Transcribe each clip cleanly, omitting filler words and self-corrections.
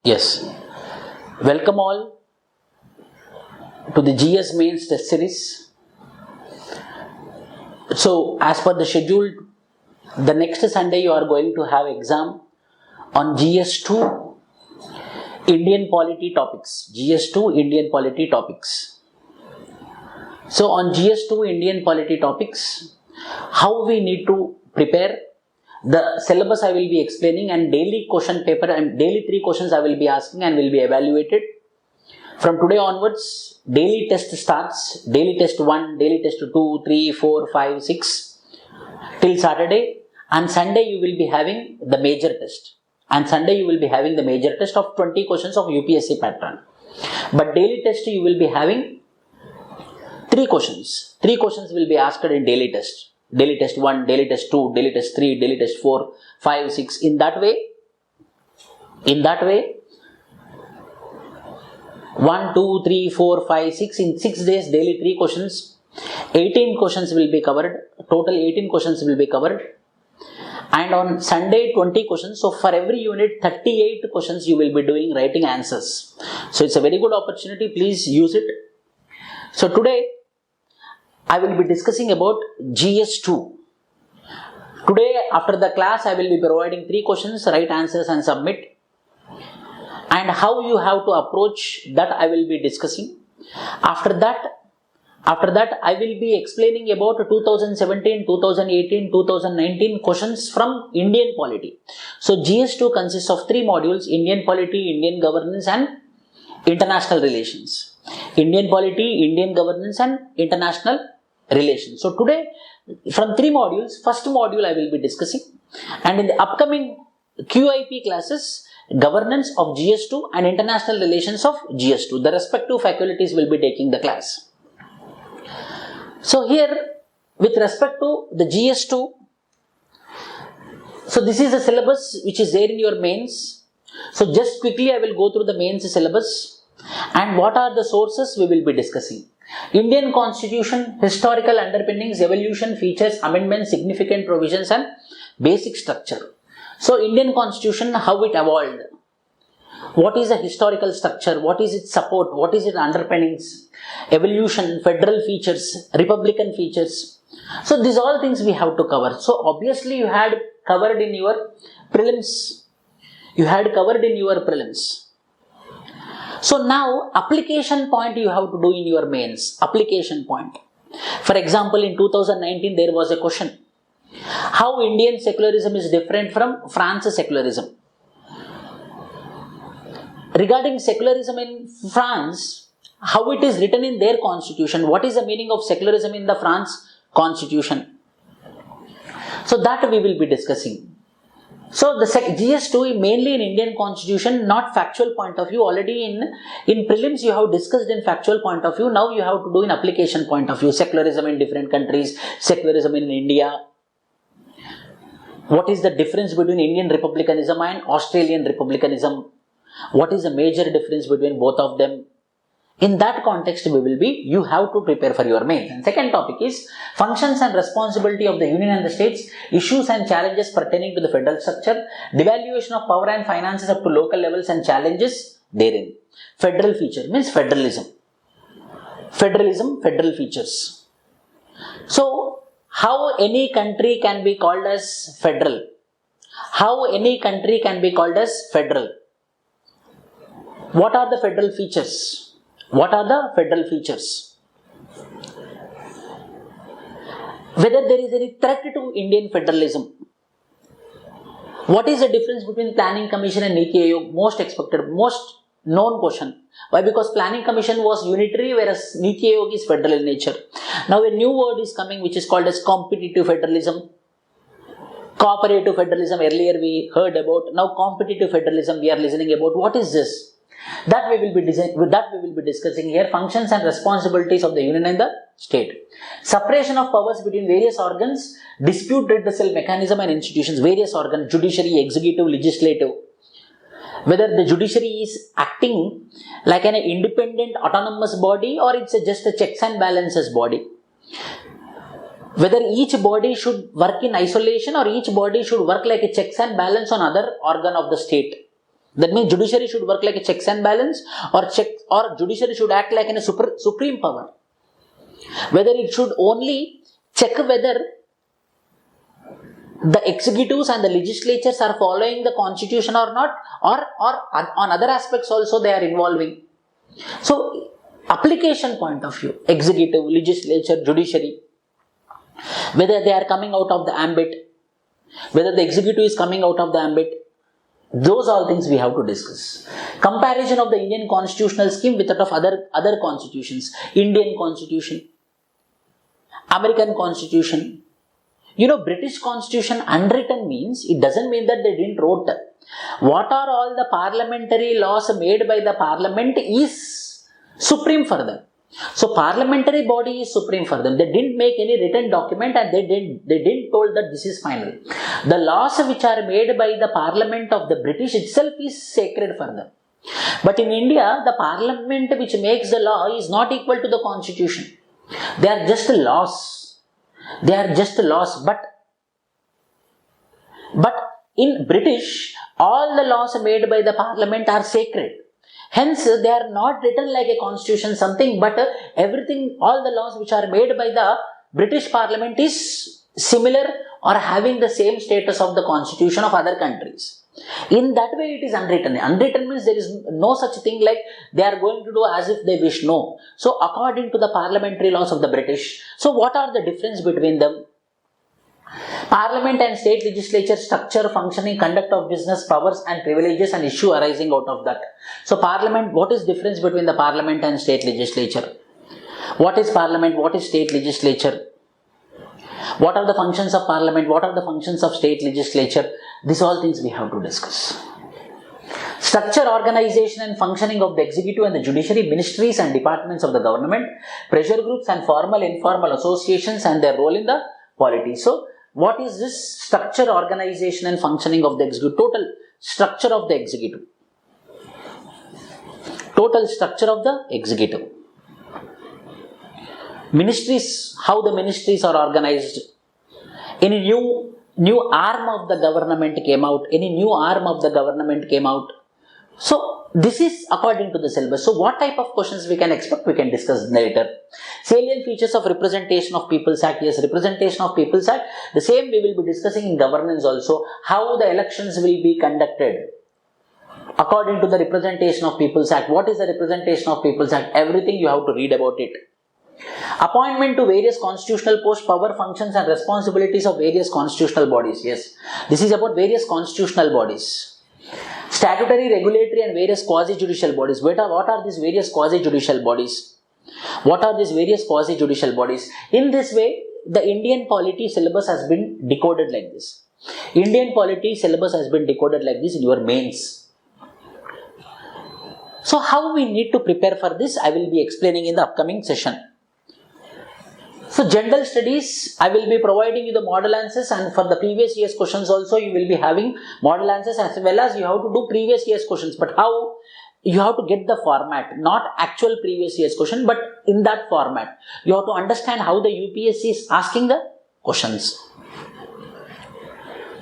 Yes. Welcome all to the GS Mains Test Series. So, as per the schedule, the next Sunday you are going to have exam on GS2 Indian Polity Topics. GS2 Indian Polity Topics. So, on GS2 Indian Polity Topics, how we need to prepare. The syllabus I will be explaining, and daily question paper and daily 3 questions I will be asking and will be evaluated. From today onwards, daily test starts. Daily test 1, daily test 2, 3, 4, 5, 6 till Saturday. And Sunday you will be having the major test. And Sunday you will be having the major test of 20 questions of UPSC pattern. But daily test you will be having 3 questions. 3 questions will be asked in daily test. Daily test 1, daily test 2, daily test 3, daily test 4, 5, 6. In that way, 1, 2, 3, 4, 5, 6. In 6 days, daily 3 questions. 18 questions will be covered. Total 18 questions will be covered. And on Sunday, 20 questions. So, for every unit, 38 questions you will be doing writing answers. So, it's a very good opportunity. Please use it. So, today, I will be discussing about GS2. Today, after the class, I will be providing 3 questions, write answers and submit. And how you have to approach that I will be discussing. After that, I will be explaining about 2017, 2018, 2019 questions from Indian polity. So, GS2 consists of 3 modules: Indian polity, Indian governance and international relations. Indian polity, Indian governance and international relations. So, today from 3 modules, first module I will be discussing, and in the upcoming QIP classes, governance of GS2 and international relations of GS2. The respective faculties will be taking the class. So, here with respect to the GS2, so this is the syllabus which is there in your mains. So, just quickly I will go through the mains syllabus and what are the sources we will be discussing. Indian Constitution, historical underpinnings, evolution, features, amendments, significant provisions and basic structure. So, Indian Constitution, how it evolved, what is the historical structure, what is its support, what is its underpinnings, evolution, federal features, republican features. So, these all things we have to cover. So, obviously you had covered in your prelims. So, now application point you have to do in your mains. Application point. For example, in 2019 there was a question. How Indian secularism is different from France's secularism? Regarding secularism in France, how it is written in their constitution? What is the meaning of secularism in the France constitution? So, that we will be discussing. So, the GS2 mainly in Indian constitution, not factual point of view. Already in prelims you have discussed in factual point of view. Now you have to do in application point of view. Secularism in different countries, secularism in India. What is the difference between Indian republicanism and Australian republicanism? What is the major difference between both of them? In that context, you have to prepare for your mains. And second topic is functions and responsibility of the union and the states, issues and challenges pertaining to the federal structure, devaluation of power and finances up to local levels and challenges therein. Federal feature means federalism. Federal features. So, how any country can be called as federal? How any country can be called as federal? What are the federal features? What are the federal features? Whether there is any threat to Indian federalism. What is the difference between Planning Commission and Niti Aayog? Most expected, most known question. Why? Because Planning Commission was unitary, whereas Niti Aayog is federal in nature. Now a new word is coming which is called as competitive federalism. Cooperative federalism earlier we heard about. Now competitive federalism we are listening about. What is this? That we will be discussing here. Functions and responsibilities of the union and the state. Separation of powers between various organs, dispute redressal mechanism and institutions. Various organs, judiciary, executive, legislative. Whether the judiciary is acting like an independent autonomous body or it's just a checks and balances body. Whether each body should work in isolation or each body should work like a checks and balance on other organ of the state. That means judiciary should work like a checks and balance, or judiciary should act like a supreme power. Whether it should only check whether the executives and the legislatures are following the constitution or not, or on other aspects also they are involving. So, application point of view, executive, legislature, judiciary, whether they are coming out of the ambit, whether the executive is coming out of the ambit, those all things we have to discuss. Comparison of the Indian constitutional scheme with that of other constitutions, Indian constitution, American constitution. British constitution unwritten means, it doesn't mean that they didn't wrote. What are all the parliamentary laws made by the parliament is supreme for them. So parliamentary body is supreme for them. They didn't make any written document and they didn't told that this is final. The laws which are made by the parliament of the British itself is sacred for them. But in India, the parliament which makes the law is not equal to the constitution. They are just laws. They are just laws, but in British, all the laws made by the parliament are sacred. Hence, they are not written like a constitution something, but everything, all the laws which are made by the British parliament is similar or having the same status of the constitution of other countries. In that way, it is unwritten. Unwritten means there is no such thing like they are going to do as if they wish. No. So, according to the parliamentary laws of the British, so what are the difference between them? Parliament and state legislature structure, functioning, conduct of business, powers and privileges and issue arising out of that. So, parliament, what is difference between the parliament and state legislature? What is parliament? What is state legislature? What are the functions of parliament? What are the functions of state legislature? These all things we have to discuss. Structure, organization and functioning of the executive and the judiciary, ministries and departments of the government, pressure groups and formal, informal associations and their role in the polity. So, what is this structure, organization and functioning of the executive? Total structure of the executive. Total structure of the executive. Ministries, how the ministries are organized. Any new arm of the government came out. Any new arm of the government came out. So, this is according to the syllabus. So, what type of questions we can expect, we can discuss later. Salient features of Representation of People's Act. Yes, Representation of People's Act. The same we will be discussing in governance also. How the elections will be conducted. According to the Representation of People's Act. What is the Representation of People's Act? Everything you have to read about it. Appointment to various constitutional posts, power, functions and responsibilities of various constitutional bodies. Yes, this is about various constitutional bodies. Statutory, regulatory and various quasi-judicial bodies. What are these various quasi-judicial bodies? What are these various quasi-judicial bodies? In this way, the Indian polity syllabus has been decoded like this. Indian polity syllabus has been decoded like this in your mains. So, how we need to prepare for this, I will be explaining in the upcoming session. So, general studies, I will be providing you the model answers, and for the previous year's questions also you will be having model answers as well as you have to do previous year's questions. But how? You have to get the format, not actual previous year's question, but in that format. You have to understand how the UPSC is asking the questions.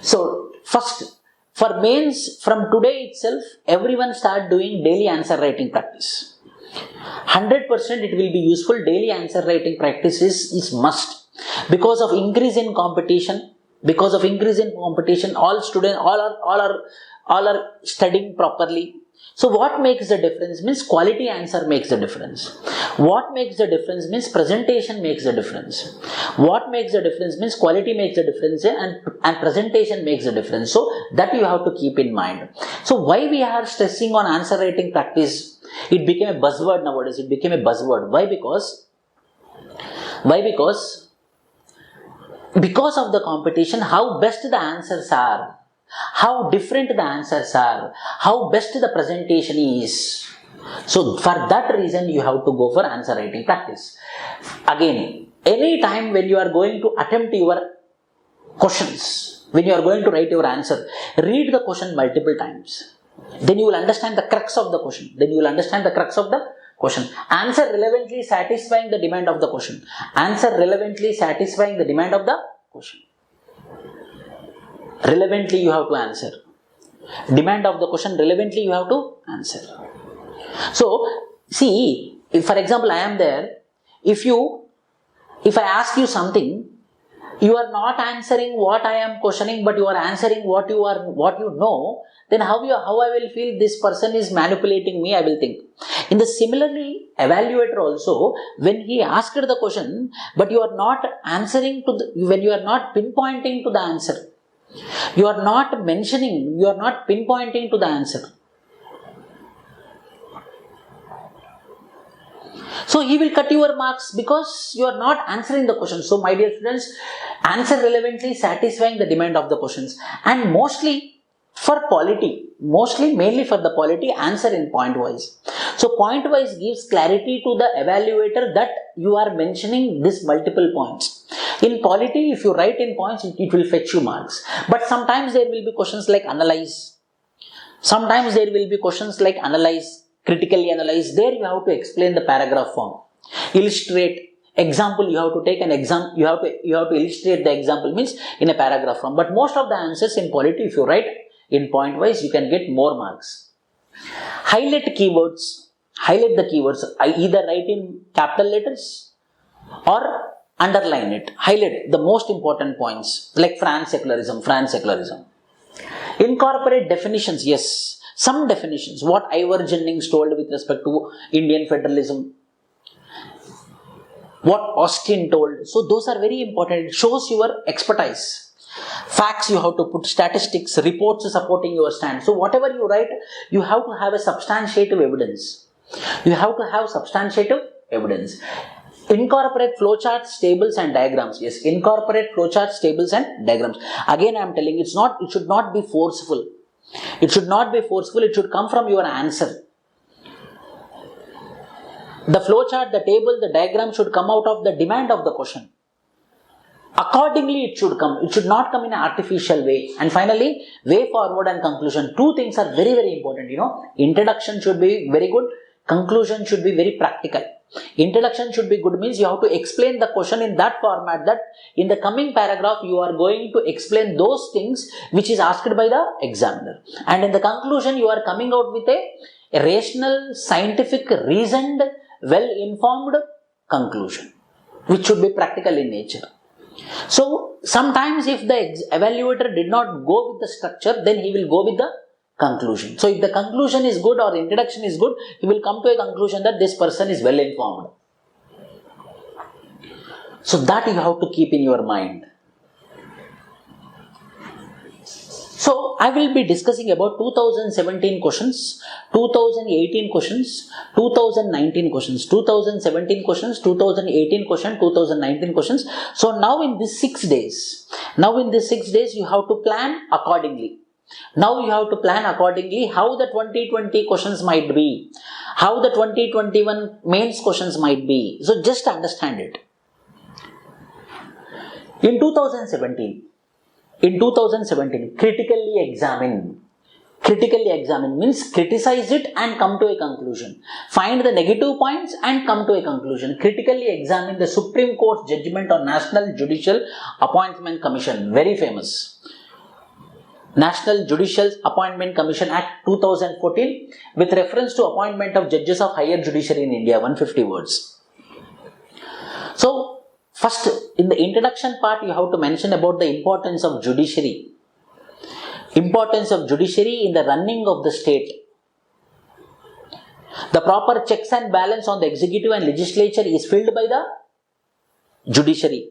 So, first, for mains, from today itself, everyone start doing daily answer writing practice. 100% it will be useful. Daily answer writing practice is must. Because of increase in competition, all students, all are studying properly. So what makes the difference means quality answer makes the difference. What makes the difference means presentation makes the difference. What makes the difference means quality makes the difference, and presentation makes the difference. So that you have to keep in mind. So why we are stressing on answer writing practice? It became a buzzword nowadays. It became a buzzword. Why? Because of the competition, how best the answers are, how different the answers are, how best the presentation is. So, for that reason, you have to go for answer writing practice. Again, any time when you are going to attempt your questions, when you are going to write your answer, read the question multiple times. Then you will understand the crux of the question. Answer relevantly satisfying the demand of the question. Relevantly you have to answer. Demand of the question relevantly you have to answer. So, see, if for example I am there, if I ask you something, you are not answering what I am questioning, but you are answering what you know, then how I will feel this person is manipulating me, I will think. In the similarly, evaluator also, when he asked the question, but you are not answering when you are not pinpointing to the answer, you are not mentioning, you are not pinpointing to the answer. So he will cut your marks because you are not answering the question. So my dear students, answer relevantly, satisfying the demand of the questions. And mostly for polity, mainly for the polity, answer in point wise. So point wise gives clarity to the evaluator that you are mentioning this multiple points. In polity, if you write in points, it will fetch you marks. But sometimes there will be questions like analyze. Sometimes there will be questions like analyze, critically analyze. There you have to explain the paragraph form. Illustrate. Example, you have to take an example, you have to illustrate the example, means in a paragraph form. But most of the answers in polity, if you write in point wise, you can get more marks. Highlight keywords. Highlight the keywords. I either write in capital letters or underline it. Highlight the most important points like France secularism. Incorporate definitions. Yes, some definitions. What Ivor Jennings told with respect to Indian federalism. What Austin told. So those are very important. It shows your expertise. Facts you have to put, statistics, reports supporting your stand. So whatever you write, you have to have a substantiative evidence. Incorporate flowcharts, tables and diagrams. Yes, incorporate flowcharts, tables and diagrams. Again I am telling, it should not be forceful. It should come from your answer. The flowchart, the table, the diagram should come out of the demand of the question. Accordingly it should come. It should not come in an artificial way. And finally, way forward and conclusion. Two things are very, very important. Introduction should be very good. Conclusion should be very practical. Introduction should be good means you have to explain the question in that format that in the coming paragraph you are going to explain those things which is asked by the examiner. And in the conclusion you are coming out with a rational, scientific, reasoned, well-informed conclusion which should be practical in nature. So sometimes if the evaluator did not go with the structure, then he will go with the conclusion. So if the conclusion is good or introduction is good, he will come to a conclusion that this person is well informed. So that you have to keep in your mind. So I will be discussing about 2017 questions, 2018 questions, 2019 questions, 2017 questions, 2018 questions, 2019 questions. So now in these 6 days, you have to plan accordingly. Now you have to plan accordingly how the 2020 questions might be, how the 2021 mains questions might be. So just understand it. In 2017, critically examine. Critically examine means criticize it and come to a conclusion. Find the negative points and come to a conclusion. Critically examine the Supreme Court's judgment on National Judicial Appointment Commission. Very famous. National Judicial Appointment Commission Act 2014 with reference to appointment of judges of higher judiciary in India. 150 words. So, first, in the introduction part, you have to mention about the importance of judiciary. Importance of judiciary in the running of the state. The proper checks and balance on the executive and legislature is filled by the judiciary.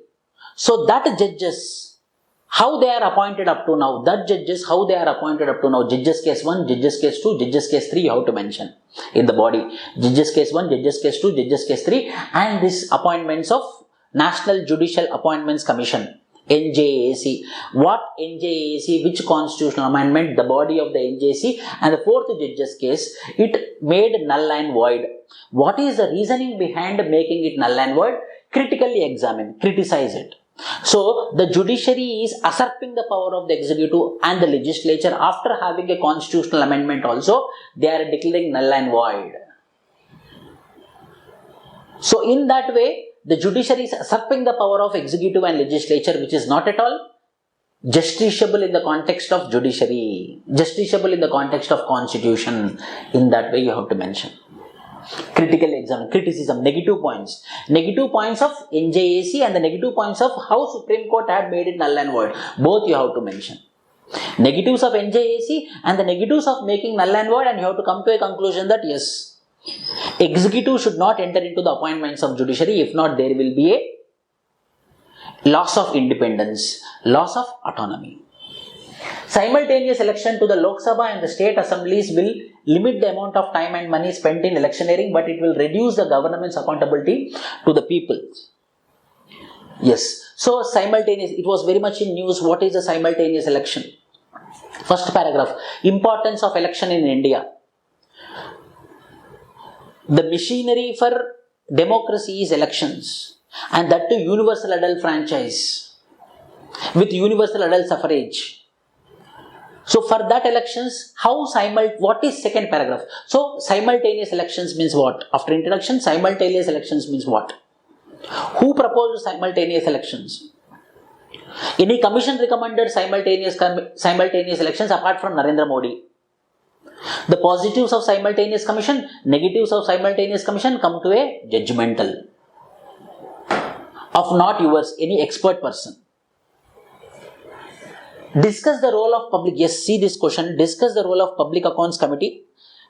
So that judges, how they are appointed up to now. Judges case 1, judges case 2, judges case 3 you have to mention in the body. Judges case 1, judges case 2, judges case 3 and this appointments of National Judicial Appointments Commission, NJAC. What NJAC? Which constitutional amendment? The body of the NJAC. And the fourth judge's case, it made null and void. What is the reasoning behind making it null and void? Critically examine, criticize it. So, the judiciary is usurping the power of the executive and the legislature after having a constitutional amendment also. They are declaring null and void. So, in that way, the judiciary is usurping the power of executive and legislature, which is not at all Justiciable in the context of judiciary, justiciable in the context of constitution. In that way you have to mention. Critical exam, criticism, negative points of NJAC and the negative points of how Supreme Court had made it null and void. Both you have to mention. Negatives of NJAC and the negatives of making null and void, and you have to come to a conclusion that yes, executive should not enter into the appointments of judiciary. If not, there will be a loss of independence, loss of autonomy. Simultaneous election to the Lok Sabha and the state assemblies will limit the amount of time and money spent in electioneering, but it will reduce the government's accountability to the people. Yes. So simultaneous, it was very much in news. What is a simultaneous election? First paragraph, importance of election in India. The machinery for democracy is elections, and that too universal adult franchise with universal adult suffrage. So for that elections, what is second paragraph? So simultaneous elections means what? After introduction, simultaneous elections means what? Who proposed simultaneous elections? Any commission recommended simultaneous elections apart from Narendra Modi? The positives of simultaneous commission, negatives of simultaneous commission come to a judgmental of not yours, any expert person. Discuss the role of public, yes, see this question, discuss the role of Public Accounts Committee.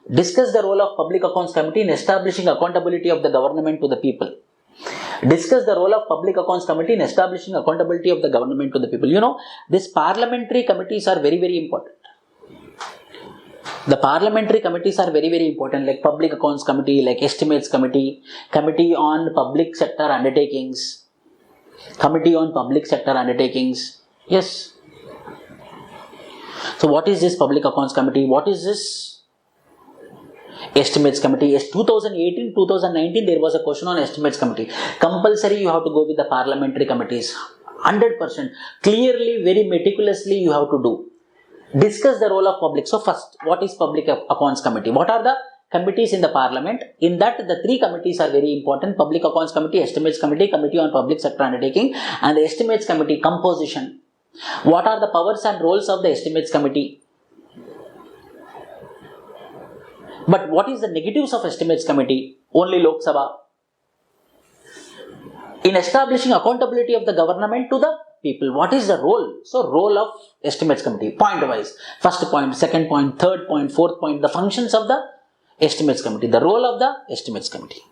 Discuss the role of Public Accounts Committee in establishing accountability of the government to the people. Discuss the role of Public Accounts Committee in establishing accountability of the government to the people. You know, these parliamentary committees are very, very important. The parliamentary committees are very, very important, like Public Accounts Committee, like Estimates Committee, Committee on Public Sector Undertakings, Committee on Public Sector Undertakings. Yes. So what is this Public Accounts Committee? What is this Estimates Committee? Yes, 2018, 2019 there was a question on Estimates Committee. Compulsory you have to go with the parliamentary committees. 100%. Clearly, very meticulously you have to do. Discuss the role of public. So first, what is Public Accounts Committee? What are the committees in the parliament? In that, the three committees are very important. Public Accounts Committee, Estimates Committee, Committee on Public Sector Undertaking, and the Estimates Committee composition. What are the powers and roles of the Estimates Committee? But what is the negatives of Estimates Committee? Only Lok Sabha. In establishing accountability of the government to the people, what is the role? So, role of Estimates Committee, point wise. First point, second point, third point, fourth point, the functions of the Estimates Committee, the role of the Estimates Committee.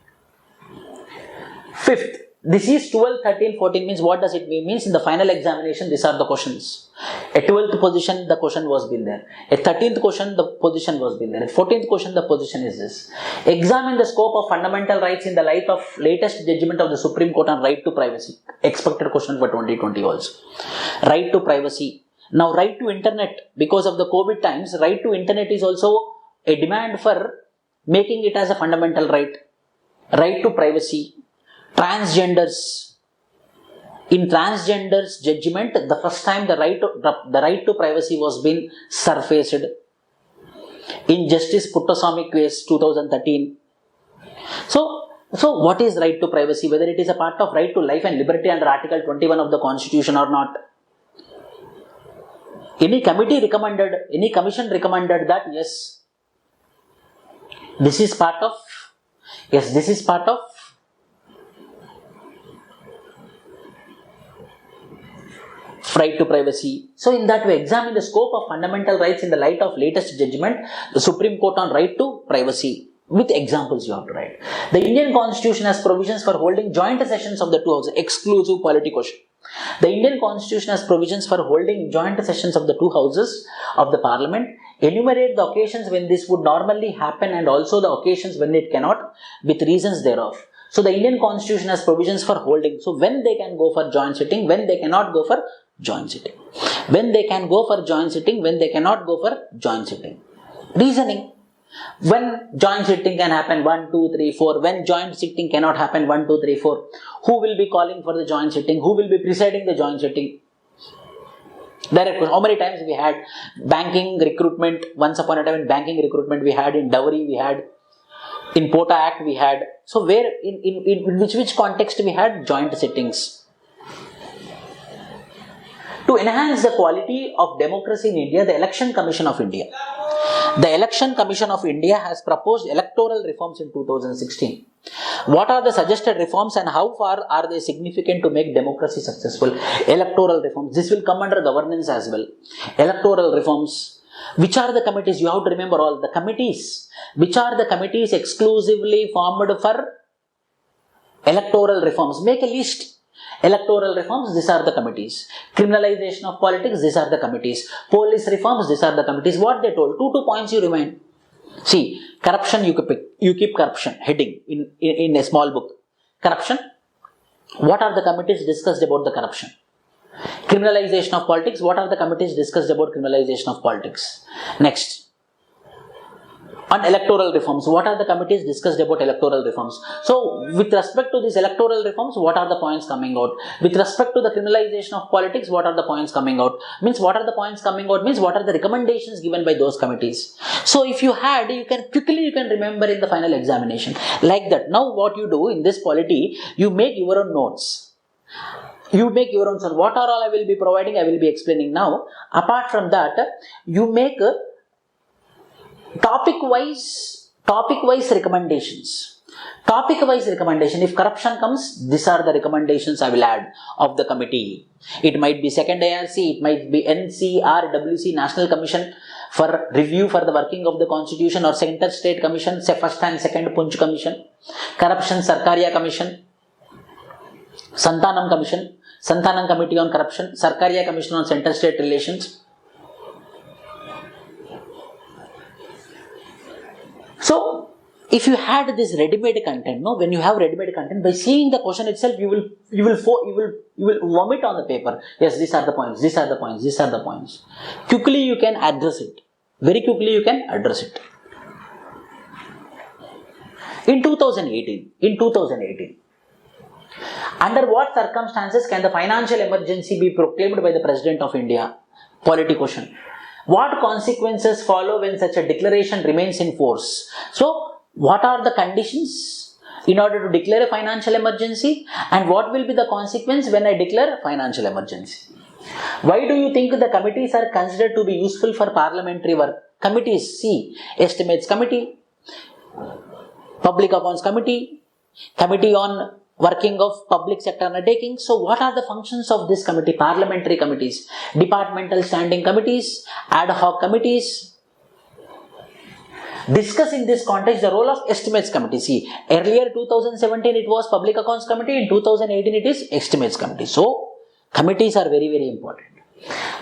Fifth, this is 12, 13, 14 means what does it mean? Means in the final examination, these are the questions. At 12th position, the question was been there. At 13th question, the position was been there. At 14th question, the position is this. Examine the scope of fundamental rights in the light of latest judgment of the Supreme Court on right to privacy. Expected question for 2020 also. Right to privacy. Now, right to internet, because of the COVID times, right to internet is also a demand for making it as a fundamental right. Right to privacy. Transgenders. In transgenders judgment, the first time the right to privacy was being surfaced in Justice Puttaswamy case 2013. So what is right to privacy? Whether it is a part of right to life and liberty under Article 21 of the Constitution or not. Any commission recommended that yes, this is part of right to privacy. So in that way, examine the scope of fundamental rights in the light of latest judgment, the Supreme Court on right to privacy. With examples you have to write. The Indian Constitution has provisions for holding joint sessions of the two houses. Exclusive polity question. The Indian Constitution has provisions for holding joint sessions of the two houses of the Parliament. Enumerate the occasions when this would normally happen and also the occasions when it cannot, with reasons thereof. So the Indian Constitution has provisions for holding. So when they can go for joint sitting, when they cannot go for joint sitting. When they can go for joint sitting, when they cannot go for joint sitting. Reasoning. When joint sitting can happen 1, 2, 3, 4. When joint sitting cannot happen 1, 2, 3, 4. Who will be calling for the joint sitting? Who will be presiding the joint sitting? Direct question. How many times we had banking recruitment? Once upon a time in banking recruitment we had, in dowry we had, in POTA Act we had. So where, in which context we had joint sittings? To enhance the quality of democracy in India, the Election Commission of India. The Election Commission of India has proposed electoral reforms in 2016. What are the suggested reforms and how far are they significant to make democracy successful? Electoral reforms. This will come under governance as well. Electoral reforms. Which are the committees? You have to remember all the committees. Which are the committees exclusively formed for electoral reforms? Make a list. Electoral reforms, these are the committees. Criminalization of politics, these are the committees. Police reforms, these are the committees. What they told? Two points you remind. See, corruption, you keep corruption heading in a small book. Corruption. What are the committees discussed about the corruption? Criminalization of politics. What are the committees discussed about criminalization of politics? Next. On electoral reforms, what are the committees discussed about electoral reforms? So, with respect to these electoral reforms, what are the points coming out? With respect to the criminalization of politics, what are the points coming out? Means what are the points coming out? Means what are the recommendations given by those committees? So, if you had, you can remember in the final examination. Like that. Now, what you do in this polity, you make your own notes. You make your own notes. What are all I will be providing, I will be explaining now. Apart from that, you make topic-wise recommendations. Topic-wise recommendation. If corruption comes, these are the recommendations I will add of the committee. It might be second ARC, it might be NCRWC, National Commission for Review for the Working of the Constitution, or Center State Commission, say first and second Punch Commission, Corruption Sarkaria Commission, Santanam Commission, Santanam Committee on Corruption, Sarkaria Commission on Center State Relations. So, if you had this ready-made content, no, when you have ready-made content, by seeing the question itself, you will vomit on the paper. Yes, these are the points. These are the points. These are the points. Quickly you can address it. Very quickly you can address it. In 2018, under what circumstances can the financial emergency be proclaimed by the President of India? Polity question. What consequences follow when such a declaration remains in force? So, what are the conditions in order to declare a financial emergency, and what will be the consequence when I declare a financial emergency? Why do you think the committees are considered to be useful for parliamentary work? Committees, see, Estimates Committee, Public Accounts Committee, Committee on Working of Public Sector Undertakings. So, what are the functions of this committee? Parliamentary committees, departmental standing committees, ad hoc committees. Discuss in this context the role of Estimates Committee. See, earlier 2017 it was Public Accounts Committee, in 2018 it is Estimates Committee. So, committees are very, very important.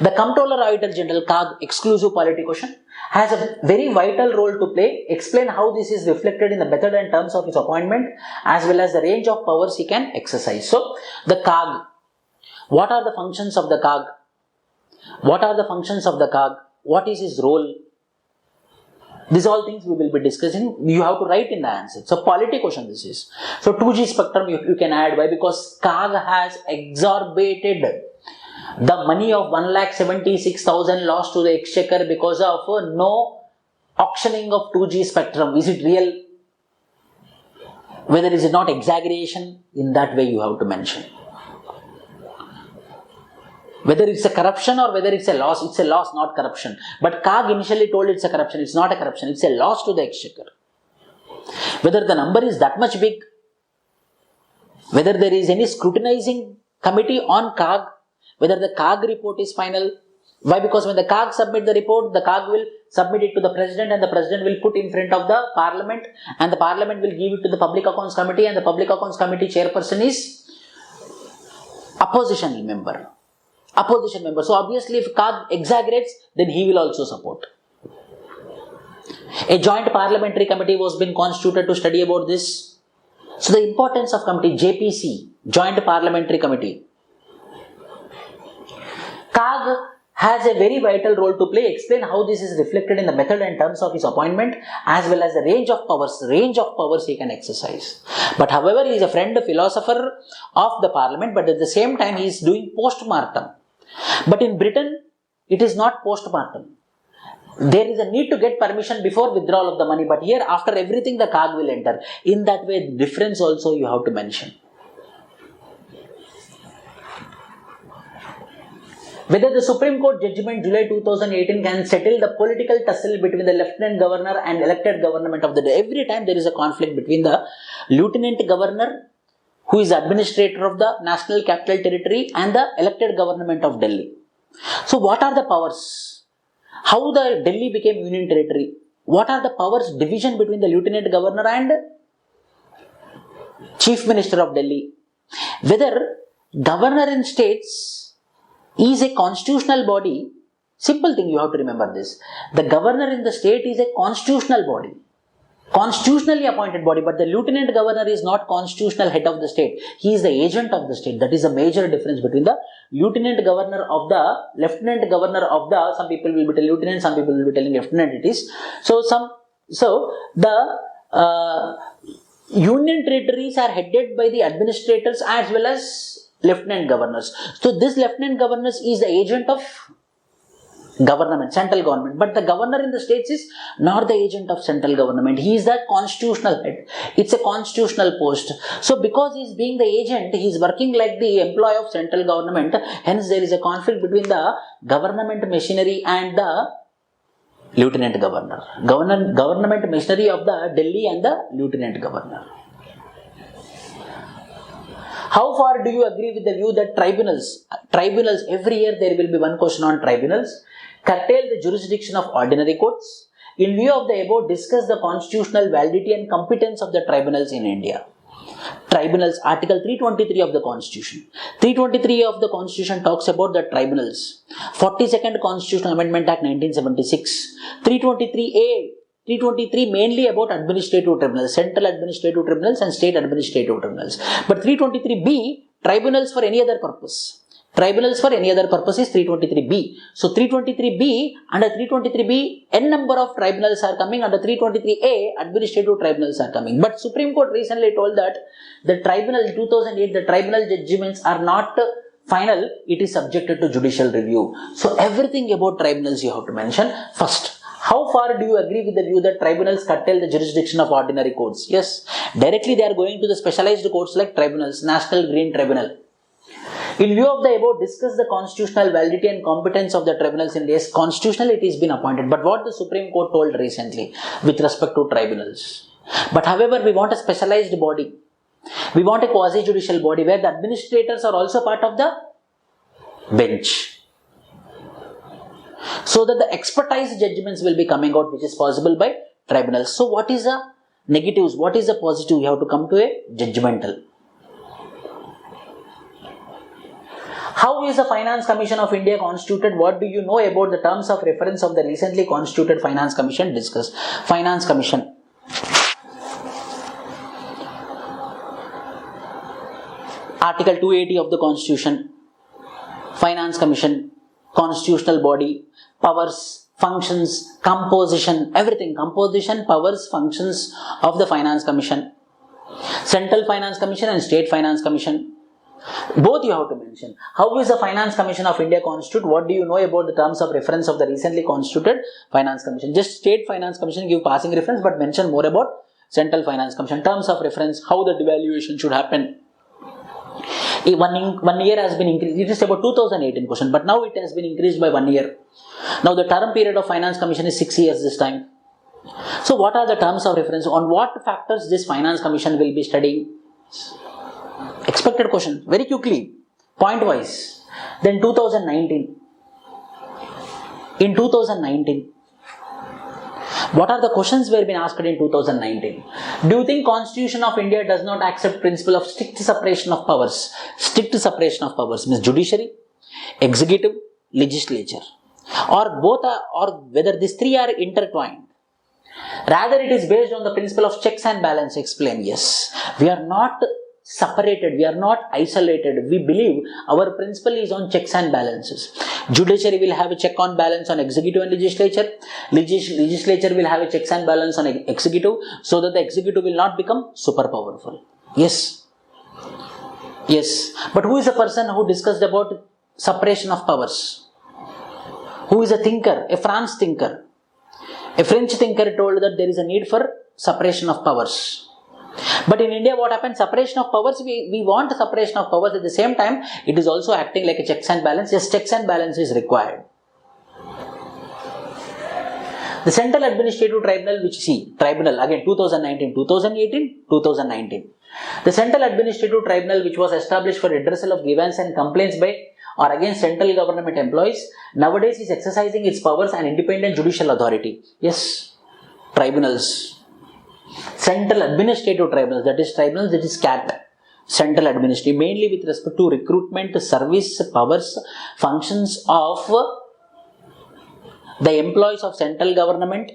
The Comptroller Auditor General, CAG, exclusive polity question, has a very vital role to play. Explain how this is reflected in the method and terms of his appointment, as well as the range of powers he can exercise. So, the CAG. What are the functions of the CAG? What are the functions of the CAG? What is his role? These all things we will be discussing. You have to write in the answer. So, polity question this is. So, 2G spectrum you can add. Why? Because CAG has exacerbated the money of 1,76,000 lost to the exchequer because of no auctioning of 2G spectrum. Is it real? Whether is it not exaggeration? In that way you have to mention. Whether it's a corruption or whether it's a loss, not corruption. But CAG initially told it's a corruption. It's not a corruption. It's a loss to the exchequer. Whether the number is that much big, whether there is any scrutinizing committee on CAG, whether the CAG report is final. Why? Because when the CAG submit the report, the CAG will submit it to the President, and the President will put in front of the Parliament, and the Parliament will give it to the Public Accounts Committee, and the Public Accounts Committee chairperson is opposition member. So obviously if CAG exaggerates, then he will also support. A joint parliamentary committee was been constituted to study about this. So the importance of committee, JPC, Joint Parliamentary Committee. CAG has a very vital role to play. Explain how this is reflected in the method and terms of his appointment, as well as the range of powers he can exercise. But however, he is a friend, a philosopher of the Parliament, but at the same time he is doing post-mortem. But in Britain, it is not post-mortem. There is a need to get permission before withdrawal of the money, but here after everything the CAG will enter. In that way, the difference also you have to mention. Whether the Supreme Court judgment July 2018 can settle the political tussle between the Lieutenant Governor and elected government of the day. Every time there is a conflict between the Lieutenant Governor, who is administrator of the National Capital Territory, and the elected government of Delhi. So what are the powers? How the Delhi became Union Territory? What are the powers division between the Lieutenant Governor and Chief Minister of Delhi? Whether Governor in states is a constitutional body, simple thing you have to remember this. The Governor in the state is a constitutional body, constitutionally appointed body, but the Lieutenant Governor is not constitutional head of the state. He is the agent of the state. That is a major difference between the Lieutenant Governor of the Lieutenant Governor of the, some people will be telling Lieutenant, some people will be telling Lieutenant it is. So the Union territories are headed by the administrators as well as Lieutenant Governors. So this Lieutenant Governors is the agent of government, central government, but the governor in the states is not the agent of central government. He is the constitutional head. It's a constitutional post. So because he is being the agent, he is working like the employee of central government. Hence there is a conflict between the government machinery and the Lieutenant Governor. Government machinery of the Delhi and the Lieutenant Governor. How far do you agree with the view that tribunals, every year there will be one question on tribunals, curtail the jurisdiction of ordinary courts? In view of the above, discuss the constitutional validity and competence of the tribunals in India. Tribunals, Article 323 of the Constitution. 323 of the Constitution talks about the tribunals. 42nd Constitutional Amendment Act 1976. 323A, 323 mainly about administrative tribunals, central administrative tribunals and state administrative tribunals. But 323B, tribunals for any other purpose. Tribunals for any other purpose is 323B. So 323B, under 323B, n number of tribunals are coming, under 323A, administrative tribunals are coming. But Supreme Court recently told that the tribunal in 2008, the tribunal judgments are not final, it is subjected to judicial review. So everything about tribunals you have to mention. First, how far do you agree with the view that tribunals curtail the jurisdiction of ordinary courts? Yes, directly they are going to the specialized courts like tribunals, National Green Tribunal. In view of the above, discuss the constitutional validity and competence of the tribunals in India. Constitutionally it has been appointed, but what the Supreme Court told recently with respect to tribunals. But however, we want a specialized body. We want a quasi-judicial body where the administrators are also part of the bench, so that the expertise judgments will be coming out, which is possible by tribunals. So what is the negatives? What is the positive? You have to come to a judgmental. How is the Finance Commission of India constituted? What do you know about the terms of reference of the recently constituted Finance Commission? Discuss. Finance Commission. Article 280 of the Constitution. Finance Commission, constitutional body, powers, functions, composition, everything. Composition, powers, functions of the Finance Commission. Central Finance Commission and State Finance Commission. Both you have to mention. How is the Finance Commission of India constituted? What do you know about the terms of reference of the recently constituted Finance Commission? Just State Finance Commission give passing reference, but mention more about Central Finance Commission. Terms of reference, how the devaluation should happen. 1 year has been increased. It is about 2018 question, but now it has been increased by 1 year. Now the term period of Finance Commission is 6 years this time. So what are the terms of reference? On what factors this Finance Commission will be studying? Expected question, very quickly, point wise. Then 2019. In 2019, what are the questions were been asked in 2019? Do you think Constitution of India does not accept principle of strict separation of powers? Strict separation of powers means judiciary, executive, legislature, or both are, or whether these three are intertwined. Rather, it is based on the principle of checks and balance. Explain. Yes, we are not separated, we are not isolated. We believe our principle is on checks and balances. Judiciary will have a check on balance on executive and legislature. Legislature will have a checks and balance on executive, so that the executive will not become super powerful. Yes. Yes. But who is the person who discussed about separation of powers? Who is a thinker? A French thinker. A French thinker told that there is a need for separation of powers. But in India, what happens? Separation of powers, we want separation of powers. At the same time, it is also acting like a checks and balance. Yes, checks and balance is required. The Central Administrative Tribunal, Tribunal, again 2019, 2018, 2019. The Central Administrative Tribunal, which was established for redressal of grievances and complaints by or against central government employees, nowadays is exercising its powers and independent judicial authority. Yes, tribunals. Central Administrative Tribunals, that is CAT. Central Administrative, mainly with respect to recruitment, service, powers, functions of the employees of central government,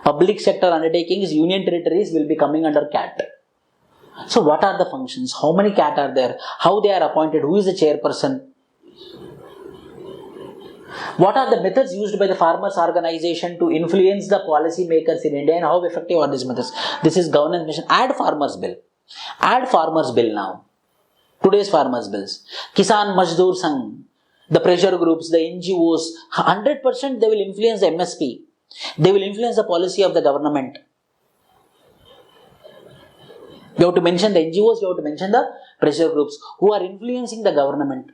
public sector undertakings, union territories will be coming under CAT. So what are the functions? How many CAT are there? How they are appointed? Who is the chairperson? What are the methods used by the farmers' organization to influence the policy makers in India, and how effective are these methods? This is governance mission. Add farmers bill. Add farmers bill now. Today's farmers bills. Kisan Mazdoor Sangh, the pressure groups, the NGOs, 100% they will influence the MSP. They will influence the policy of the government. You have to mention the NGOs, you have to mention the pressure groups who are influencing the government.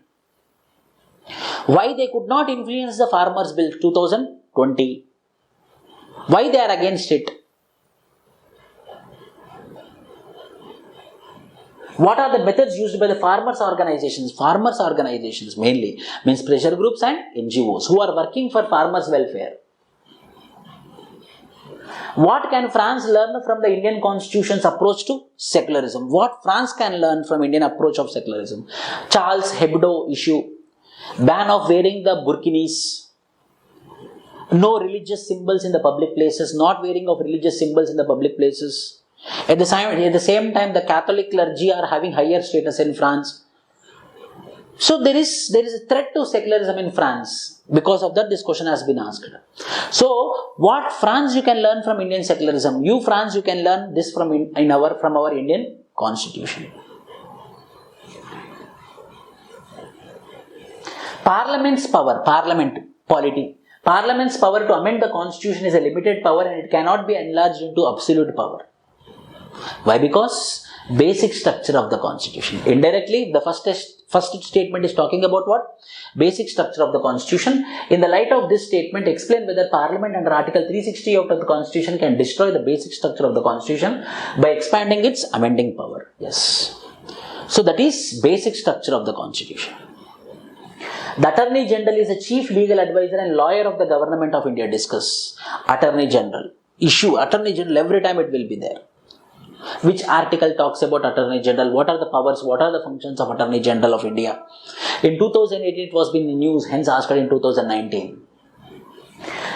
Why they could not influence the farmers bill 2020? Why they are against it? What are the methods used by the farmers organizations? Farmers organizations mainly means pressure groups and NGOs who are working for farmers' welfare. What can France learn from the Indian Constitution's approach to secularism? What France can learn from Indian approach of secularism? Charles Hebdo issue, ban of wearing the burkinis, no religious symbols in the public places, not wearing of religious symbols in the public places. At the same time, the Catholic clergy are having higher status in France. So there is a threat to secularism in France. Because of that, this question has been asked. So, what France you can learn from Indian secularism? You France, you can learn this from our Indian Constitution. Parliament's power, polity. Parliament's power to amend the Constitution is a limited power and it cannot be enlarged into absolute power. Why? Because basic structure of the Constitution. Indirectly, the first statement is talking about what? Basic structure of the Constitution. In the light of this statement, explain whether Parliament under Article 360 of the Constitution can destroy the basic structure of the Constitution by expanding its amending power. Yes. So that is basic structure of the Constitution. The Attorney General is the chief legal advisor and lawyer of the Government of India. Discuss. Attorney General. Issue. Attorney General, every time it will be there. Which article talks about Attorney General? What are the powers? What are the functions of Attorney General of India? In 2018, it was been in news, hence asked in 2019.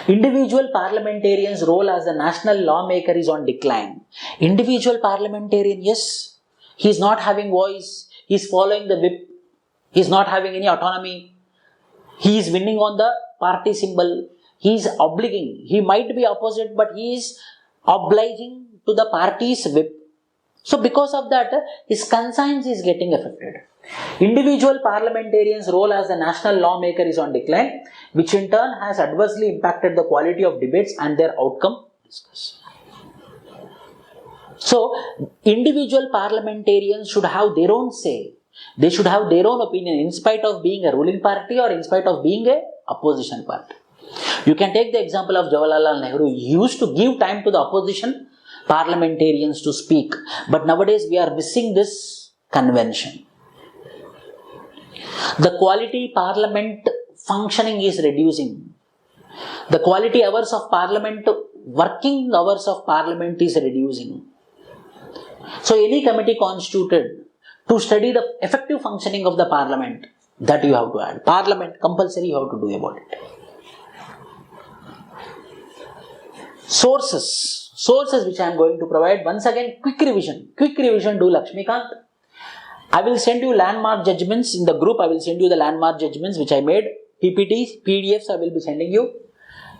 Individual parliamentarians' role as a national lawmaker is on decline. Individual parliamentarian, yes, he is not having voice, he is following the whip, he is not having any autonomy, he is winning on the party symbol, he is obliging, he might be opposite but he is obliging to the party's whip. So because of that, his conscience is getting affected. Individual parliamentarians' role as a national lawmaker is on decline, which in turn has adversely impacted the quality of debates and their outcome discussed. So, individual parliamentarians should have their own say. They should have their own opinion in spite of being a ruling party or in spite of being a opposition party. You can take the example of Jawaharlal Nehru. He used to give time to the opposition parliamentarians to speak. But nowadays we are missing this convention. The quality parliament functioning is reducing. The quality hours of parliament, working hours of parliament is reducing. So any committee constituted to study the effective functioning of the parliament, that you have to add. Parliament compulsory, you have to do about it. Sources which I am going to provide. Once again, quick revision do Lakshmikant. I will send you landmark judgments in the group. I will send you the landmark judgments which I made. PPTs, PDFs I will be sending you.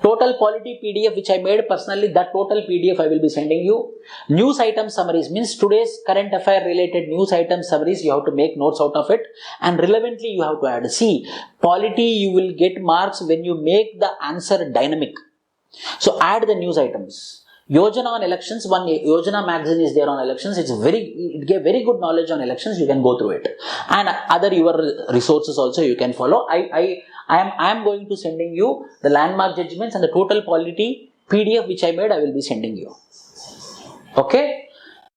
Total polity PDF which I made personally, that total PDF I will be sending you. News item summaries means today's current affair related news item summaries, you have to make notes out of it and relevantly you have to add. See, polity you will get marks when you make the answer dynamic. So add the news items. Yojana on elections, one Yojana magazine is there on elections. It gave very good knowledge on elections. You can go through it, and other your resources also you can follow. I am going to sending you the landmark judgments and the total polity PDF which I made. I will be sending you. Okay.